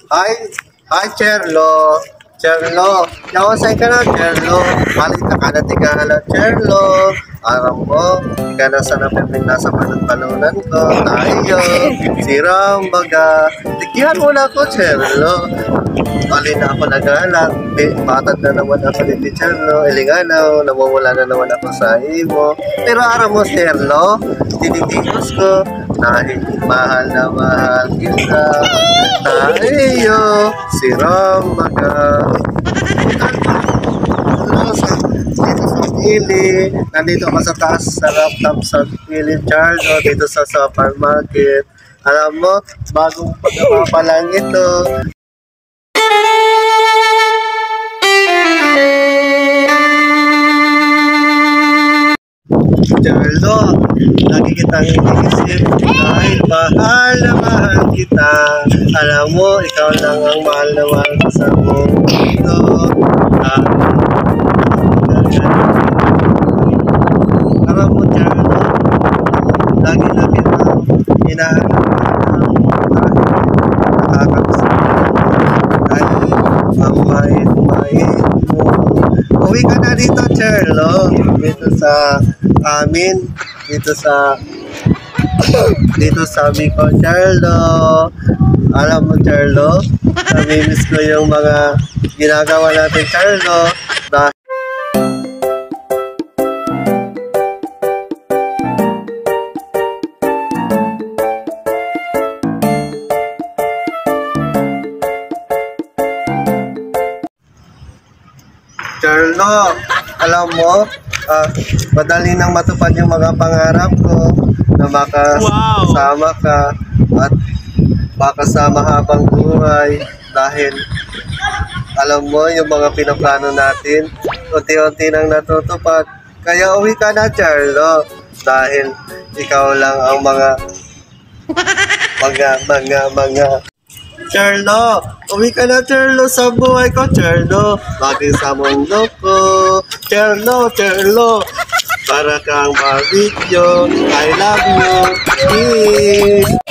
Hi, hi, Cherlo. Cherlo, nawasay ka na, Cherlo. Balik na ka na tigala, Cherlo. Aram mo, ika na sa napipin nasa panunan ko. Tayo, siram baga. Tigihan mo na ko, Cherlo. Bali na ako nagalang. Batad na naman ako ni Cherlo. Ilinganaw, nawawala na naman ako sa imo. Pero aram mo, Cherlo, tinitigos ko. Dahil mahal na mahal kita. Tayo, siram baga. Nandito ka sa taas sa laptop sa Philip Charlo dito sa supermarket. Alam mo, bagong pagkama pa lang ito. Charlo, lagi kitang iniisip dahil mahal na mahal kita. Alam mo, ikaw lang ang mahal na mahal ko sa mundo. Alam mo, Charlo, lagi na kitang hinahanap nakakabisa dahil ang mait mo. Uwi ka na dito, Charlo, dito sa amin, dito sa Miko, Charlo. Alam mo, Charlo, namimiss ko yung mga ginagawa natin, Charlo. Charlo, alam mo, madali nang matupad yung mga pangarap ko na makasama ka at makasama habang buhay dahil alam mo yung mga pinaplano natin unti-unti nang natutupad. Kaya uwi ka na, Charlo, dahil ikaw lang ang mga Charlo, uwi ka na, Charlo, sa buhay ko, Charlo. Lagi sa mundo ko, Charlo, para kang barbecue. I love you. Peace.